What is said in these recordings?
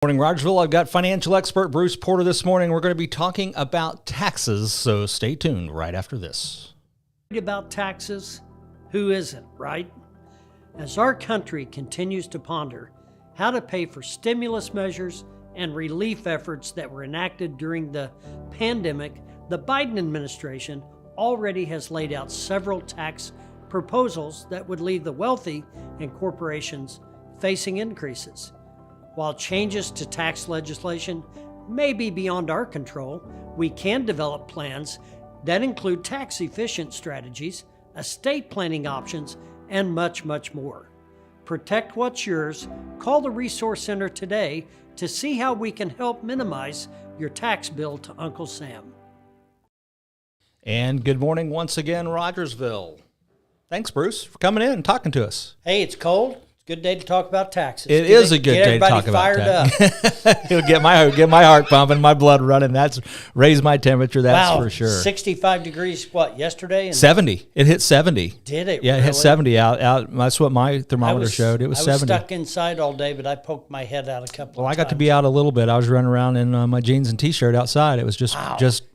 Morning, Rogersville. I've got financial expert Bruce Porter this morning. We're going to be talking about taxes, so stay tuned right after this. About taxes? Who isn't, right? As our country continues to ponder how to pay for stimulus measures and relief efforts that were enacted during the pandemic, the Biden administration already has laid out several tax proposals that would leave the wealthy and corporations facing increases. While changes to tax legislation may be beyond our control, we can develop plans that include tax-efficient strategies, estate planning options, and much, much more. Protect what's yours. Call the Resource Center today to see how we can help minimize your tax bill to Uncle Sam. And good morning once again, Rogersville. Thanks, Bruce, for coming in and talking to us. Hey, it's cold. Good day to talk about taxes. It is a good day to talk about taxes. It'll get my heart pumping, my blood running. That's raise my temperature. That's for sure. 65 degrees. What, yesterday? And 70. It hit 70. Did it? Yeah, really? It hit 70 out. That's what my thermometer showed. It was 70. I was stuck inside all day, but I poked my head out a couple of times. Well, I got to be out a little bit. I was running around in my jeans and T-shirt outside. It was just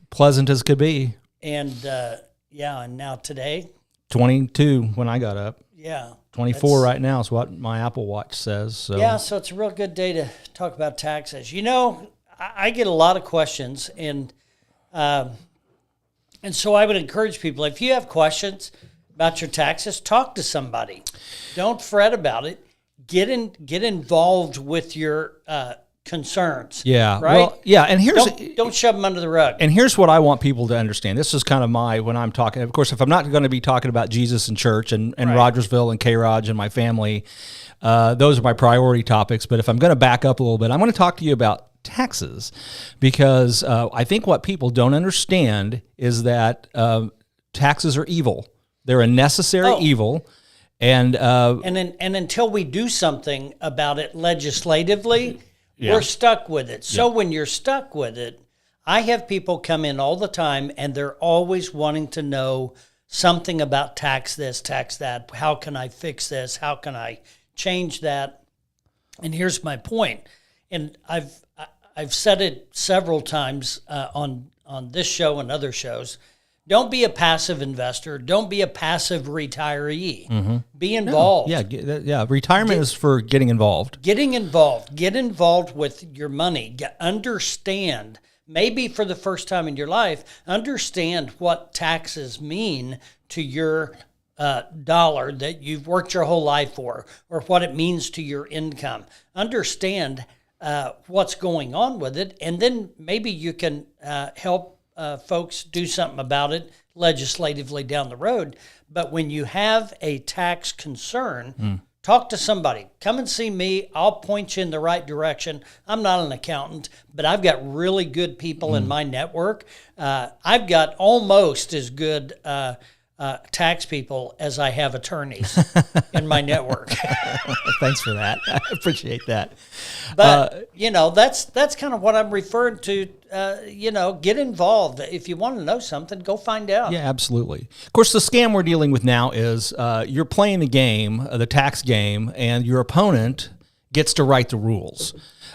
pleasant as could be. And and now today, 22 when I got up. Yeah. 24 right now is what my Apple Watch says. So. Yeah, so it's a real good day to talk about taxes. You know, I get a lot of questions, and so I would encourage people, if you have questions about your taxes, talk to somebody. Don't fret about it. Get involved with your concerns. Yeah. Right? Well, yeah, and don't shove them under the rug. And here's what I want people to understand. This is kind of when I'm talking. Of course, if I'm not going to be talking about Jesus and church and Rogersville and K-ROG and my family, those are my priority topics. But if I'm going to back up a little bit, I'm going to talk to you about taxes, because I think what people don't understand is that taxes are evil. They're a necessary evil. And until we do something about it legislatively, we're stuck with it. So when you're stuck with it, I have people come in all the time, and they're always wanting to know something about tax this, tax that. How can I fix this? How can I change that? And here's my point. And I've said it several times on this show and other shows. Don't be a passive investor. Don't be a passive retiree. Mm-hmm. Be involved. Retirement is for getting involved. Getting involved. Get involved with your money. Understand, maybe for the first time in your life, understand what taxes mean to your dollar that you've worked your whole life for, or what it means to your income. Understand what's going on with it, and then maybe you can help folks do something about it legislatively down the road. But when you have a tax concern, talk to somebody. Come and see me. I'll point you in the right direction. I'm not an accountant, but I've got really good people in my network. I've got almost as good tax people as I have attorneys in my network. Thanks for that. I appreciate that. But, that's kind of what I'm referring to. Get involved. If you want to know something, go find out. Yeah, absolutely. Of course, the scam we're dealing with now is you're playing the game, the tax game, and your opponent gets to write the rules.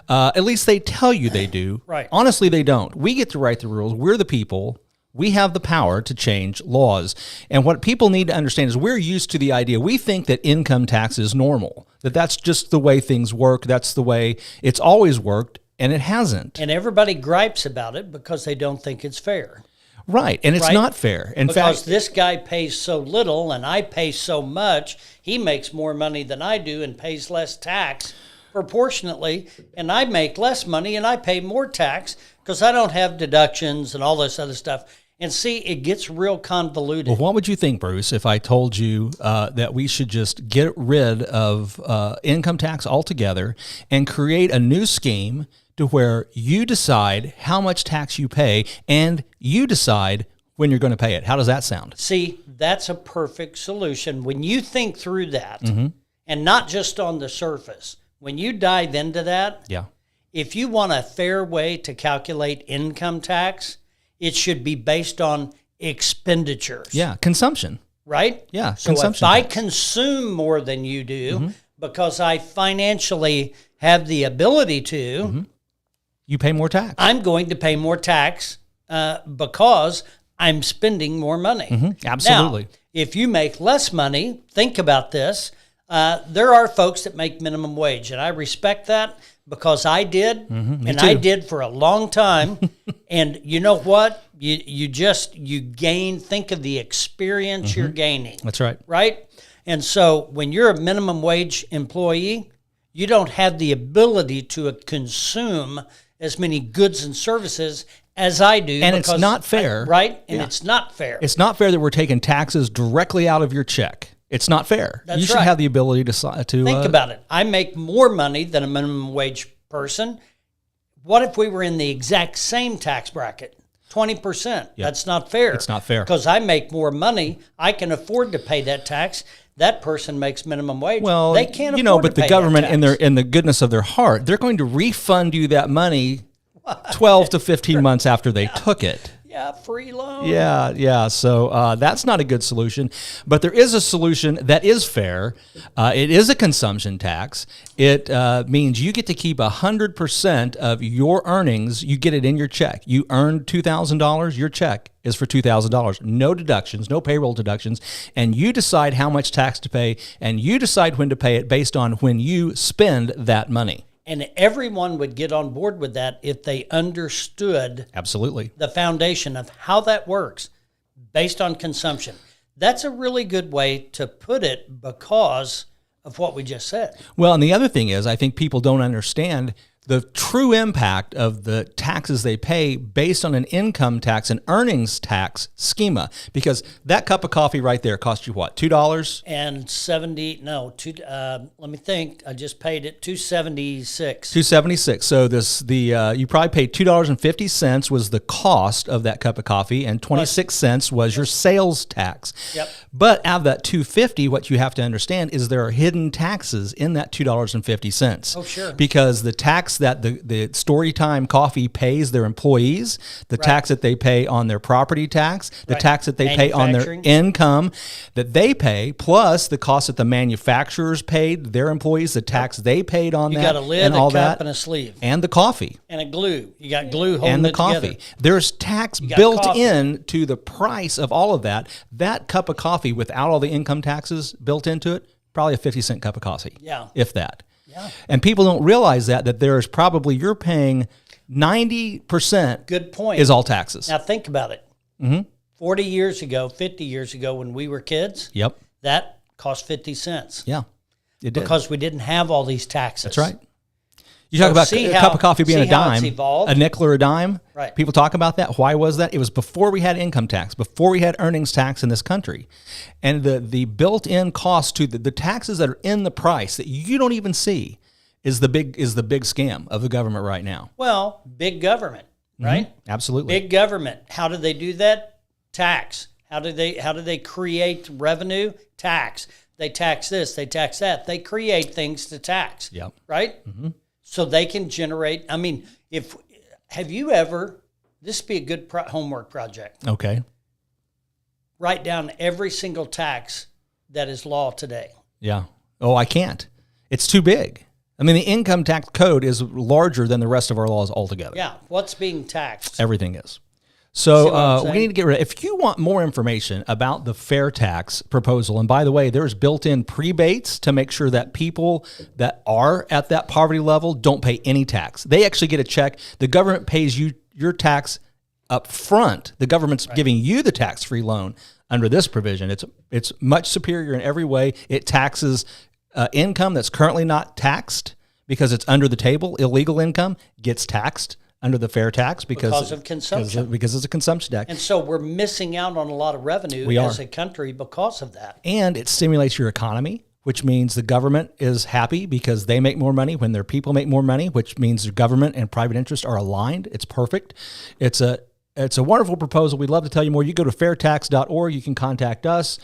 At least they tell you they do. Right. Honestly, they don't. We get to write the rules. We're the people. We have the power to change laws. And what people need to understand is we're used to the idea. We think that income tax is normal, that that's just the way things work. That's the way it's always worked, and it hasn't. And everybody gripes about it because they don't think it's fair. Right, and it's not fair. In because fact, this guy pays so little and I pay so much, he makes more money than I do and pays less tax proportionately, and I make less money and I pay more tax because I don't have deductions and all this other stuff. And see, it gets real convoluted. Well, what would you think, Bruce, if I told you that we should just get rid of income tax altogether and create a new scheme to where you decide how much tax you pay and you decide when you're going to pay it? How does that sound? See, that's a perfect solution. When you think through that, and not just on the surface, when you dive into that, if you want a fair way to calculate income tax, it should be based on expenditures. Yeah, consumption. Right? Yeah, so consumption if I tax. consume more than you do, because I financially have the ability to, you pay more tax. I'm going to pay more tax because I'm spending more money. Absolutely. Now, if you make less money, think about this. There are folks that make minimum wage, and I respect that because I did, and I did for a long time. And you know what? You gain, think of the experience you're gaining. That's right. Right? And so when you're a minimum wage employee, you don't have the ability to consume as many goods and services as I do. And it's not fair. Right? And it's not fair. It's not fair that we're taking taxes directly out of your check. It's not fair. That's you should right. have the ability to think about it. I make more money than a minimum wage person. What if we were in the exact same tax bracket? 20%. That's not fair. It's not fair. Because I make more money. I can afford to pay that tax. That person makes minimum wage. Well, they can't you know, afford but to the pay government that tax. in the goodness of their heart, they're going to refund you that money 12 to 15 months after they took it. Yeah, free loan. Yeah. So that's not a good solution. But there is a solution that is fair. It is a consumption tax. It means you get to keep 100% of your earnings. You get it in your check. You earned $2,000. Your check is for $2,000. No deductions, no payroll deductions. And you decide how much tax to pay, and you decide when to pay it based on when you spend that money. And everyone would get on board with that if they understood Absolutely the foundation of how that works based on consumption. That's a really good way to put it because of what we just said. Well, and the other thing is, I think people don't understand the true impact of the taxes they pay based on an income tax and earnings tax schema, because that cup of coffee right there cost you what, $2? And 70, no, let me think. I just paid it $2.76. $2.76. So you probably paid $2.50 was the cost of that cup of coffee, and 26 cents was your sales tax. Yep. But out of that $2.50, what you have to understand is there are hidden taxes in that $2.50. Oh, sure. Because the tax that the Storytime Coffee pays their employees, the tax that they pay on their property tax, the tax that they pay on their income that they pay, plus the cost that the manufacturers paid their employees, the tax they paid on you that, got a lid, and all a cup, that, and a sleeve. and the coffee. And a glue. You got glue holding And the it coffee. together. There's tax built coffee. in to the price of all of that. That cup of coffee without all the income taxes built into it, probably a 50-cent cup of coffee. Yeah. If that. Yeah. And people don't realize that there's probably, you're paying 90% Good point. is all taxes. Now think about it. 40 years ago, 50 years ago when we were kids, Yep. that cost 50 cents. Yeah. It did. Because we didn't have all these taxes. That's right. You talk about a cup of coffee being a dime, a nickel or a dime. Right. People talk about that. Why was that? It was before we had income tax, before we had earnings tax in this country. And the built-in cost to the taxes that are in the price that you don't even see is the big scam of the government right now. Well, big government, right? Absolutely. Big government. How do they do that? Tax. How do they create revenue? Tax. They tax this, they tax that. They create things to tax. Yep. Right? Mm-hmm. So they can generate. I mean, have you ever? This would be a good homework project. Okay. Write down every single tax that is law today. Yeah. Oh, I can't. It's too big. I mean, the income tax code is larger than the rest of our laws altogether. Yeah. What's being taxed? Everything is. See what So I'm we saying? need to get rid of. If you want more information about the fair tax proposal, and by the way, there's built-in prebates to make sure that people that are at that poverty level don't pay any tax. They actually get a check. The government pays you your tax up front. The government's giving you the tax-free loan under this provision. It's much superior in every way. It taxes income that's currently not taxed because it's under the table. Illegal income gets taxed under the fair tax because of consumption. Because it's a consumption tax. And so we're missing out on a lot of revenue as a country because of that. And it stimulates your economy, which means the government is happy because they make more money when their people make more money, which means the government and private interest are aligned. It's perfect. It's a wonderful proposal. We'd love to tell you more. You go to fairtax.org. You can contact us.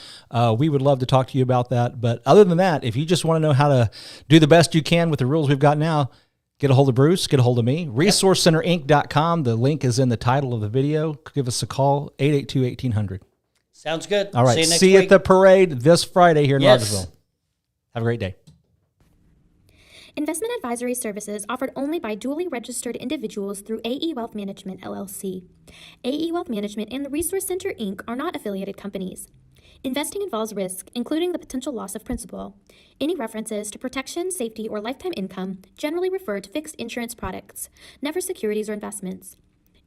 We would love to talk to you about that. But other than that, if you just want to know how to do the best you can with the rules we've got now, get a hold of Bruce, get a hold of me. ResourceCenterInc.com. The link is in the title of the video. Give us a call, 882-1800. Sounds good. All right. See you next See you week. at the parade this Friday here in Yes. Rogersville. Have a great day. Investment advisory services offered only by duly registered individuals through AE Wealth Management, LLC. AE Wealth Management and the Resource Center, Inc. are not affiliated companies. Investing involves risk, including the potential loss of principal. Any references to protection, safety, or lifetime income generally refer to fixed insurance products, never securities or investments.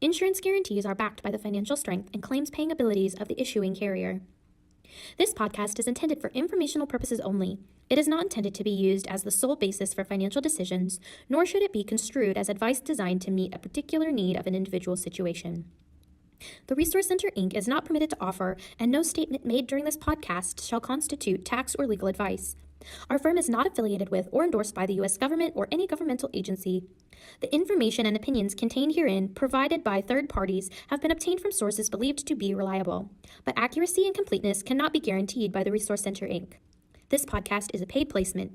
Insurance guarantees are backed by the financial strength and claims-paying abilities of the issuing carrier. This podcast is intended for informational purposes only. It is not intended to be used as the sole basis for financial decisions, nor should it be construed as advice designed to meet a particular need of an individual situation. The Resource Center, Inc. is not permitted to offer, and no statement made during this podcast shall constitute tax or legal advice. Our firm is not affiliated with or endorsed by the U.S. government or any governmental agency. The information and opinions contained herein, provided by third parties, have been obtained from sources believed to be reliable, but accuracy and completeness cannot be guaranteed by the Resource Center, Inc. This podcast is a paid placement.